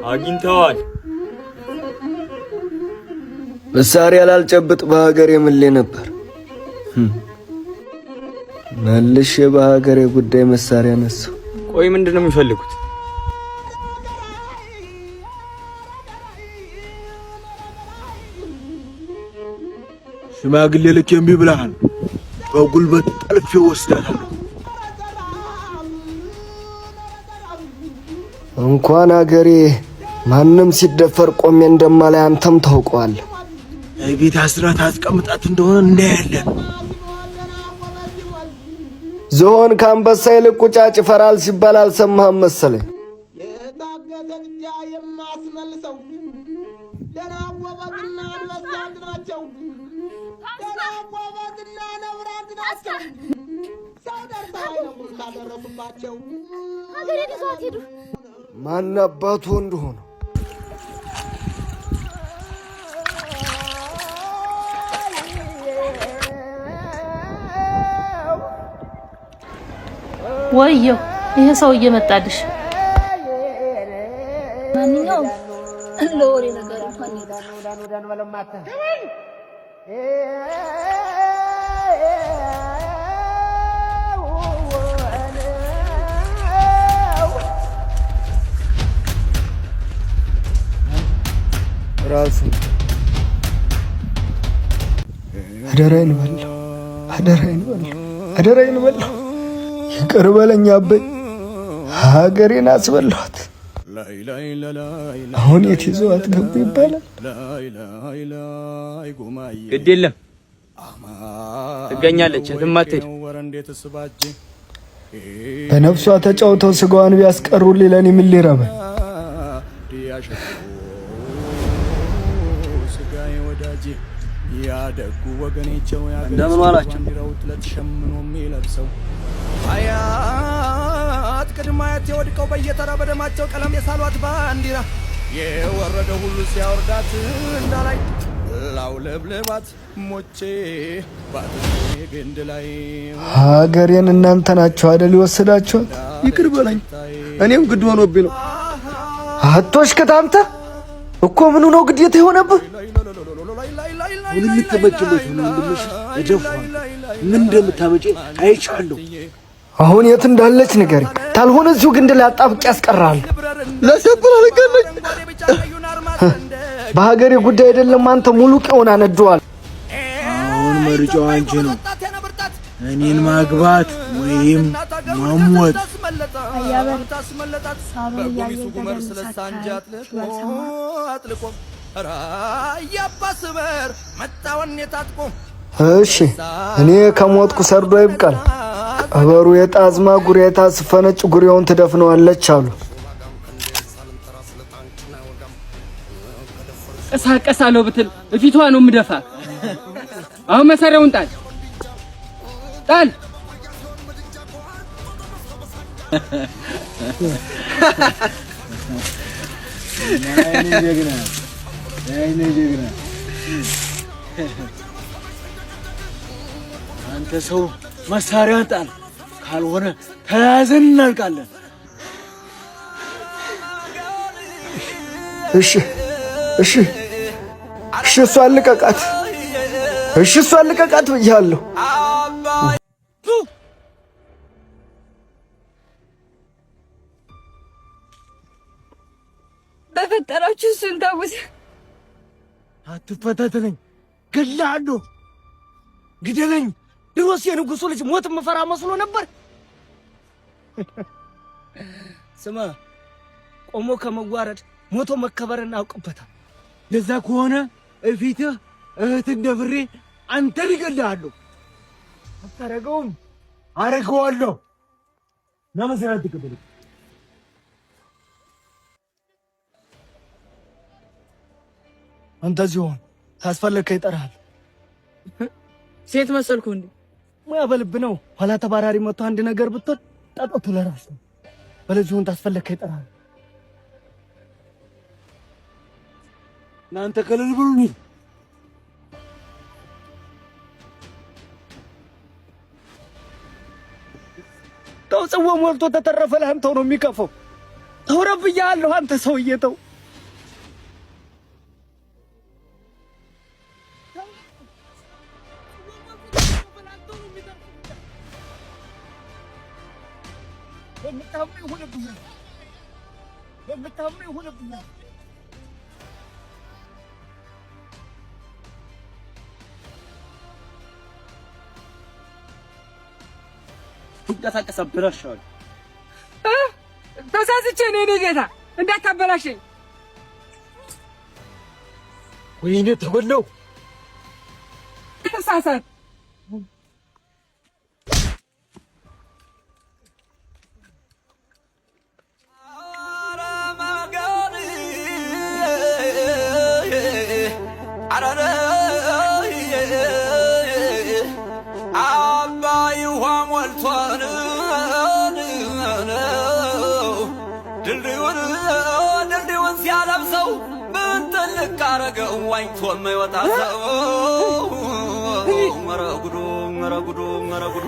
አግኝተዋል። መሳሪያ ላልጨብጥ በሀገሬ ምሌ ነበር። መልሼ በሀገሬ ጉዳይ መሳሪያ ነሳው። ቆይ ምንድነው የሚፈልጉት? ሽማግሌ ልክ እምቢ ብለሃል። በጉልበት ጠልፌ ወስዳለሁ። እንኳን አገሬ ማንም ሲደፈር ቆሜ እንደማላይ አንተም ታውቀዋለህ። ቤት አስራት አስቀምጣት እንደሆነ እናያለን። ዝሆን ከአንበሳ ይልቅ ቁጫጭ ይፈራል ሲባል አልሰማህም መሰለኝ። የታገተ ብቻ የማስመልሰው ደና ወበትና አንበሳት ናቸው። ደና ወበትና ነብራት ናቸው። ሰው ደርሰው አይነቁም ካደረሱባቸው። ሀገሬ ይዘዋት ሄዱ። ማን አባቱ እንደሆነ ወየው ይሄ ሰው እየመጣልሽ። ማንኛውም ለወሬ ነገር እንኳን ራሱ አደራዬን በላው፣ አደራዬን በላው፣ አደራዬን በላው። ይቅር በለኝ አበይ፣ ሀገሬን አስበላኋት። አሁን የት ይዘዋት ገቡ ይባላል? ግድ የለም ትገኛለች፣ የትም አትሄድ። በነፍሷ ተጫውተው ስጋዋን ቢያስቀሩልኝ ለእኔ ምን ሊረበኝ? ያደጉ ወገኔቸው እንደምን ዋላችሁ? አያት ቅድመ አያት የወድቀው በየተራ በደማቸው ቀለም የሳሏት ባንዲራ የወረደ ሁሉ ሲያወርዳት እንዳላይ ላውለብልባት ሞቼ ባትኔ ግንድ ላይ ሀገሬን እናንተ ናችሁ አይደል የወሰዳችኋት? ይቅር በለኝ፣ እኔም ግድ ሆኖብኝ ነው። አቶሽ ከታንተ እኮ ምኑ ነው ግዴታ የሆነብህ? ሁሉ ልትመጭበት ነው እንደምሽ እደፋው ምን እንደምታመጪ አይቻለሁ። አሁን የት እንዳለች ንገሪኝ፣ ታልሆነ እዚሁ ግንድ ላይ አጣብቄ ያስቀራል። ለሰብራ ለቀለኝ በሀገሬ ጉዳይ አይደለም አንተ ሙሉ ቀውን አነደዋል። አሁን መርጫው አንቺ ነው፣ እኔን ማግባት ወይም ማሞት። እሺ እኔ ከሞትኩ ሰርዶ ይብቃል። ቀበሩ የጣዝማ ጉሬታ ስፈነጭ ጉሬውን ትደፍነዋለች አሉ። ቀሳቀሳለሁ ብትል እፊቷ ነው የምደፋ። አሁን መሳሪያውን ጣል ጣል። ናይኔ ጀግና፣ ናይኔ ጀግና። አንተ ሰው መሳሪያ ጣል፣ ካልሆነ ተያዘን እናልቃለን። እሺ እሺ እሺ፣ እሷን ልቀቃት። እሺ እሷን ልቀቃት ብያለሁ። በፈጠራችሁ እሱን ተውት። አትፈታተነኝ፣ ገላለሁ። ግደለኝ። ድሮስ የንጉሱ ልጅ ሞት መፈራ መስሎ ነበር። ስማ፣ ቆሞ ከመዋረድ ሞቶ መከበርን አውቅበታል። ለዛ ከሆነ እፊትህ እህት እንደፍሬ አንተን እገልሃለሁ። አታረገውም? አረገዋለሁ። ለመስራት ተቀበል። አንተ ሲሆን ካስፈለከ ይጠራል። ሴት መሰልኩ እንዴ? ሙያ በልብ ነው። ኋላ ተባራሪ መጥቶ አንድ ነገር ብትወድ ጣጣቱ ለራስ ነው። በለዚሁን ታስፈለከ ይጠራል። እናንተ ከለል ብሉኝ። ተው ጽዋ ሞልቶ ተተረፈ። ለአንተው ነው የሚከፈው። ተው ረብያለሁ። አንተ ሰውዬ ተው። ትንቀሳቀስ አበላሽዋለሁ። ተሳስቼ ነው የኔ ጌታ እንዳታበላሽኝ። ወይኔ ተበላው። ተሳሳት አባይ ውሃ ሞልቷን ድልድዩን ሲያለብሰው ምን ትልቅ አረገው ዋኝቶ የማይወጣ ሰው። ኧረ ጉዱ ኧረ ጉዱ ኧረ ጉዱ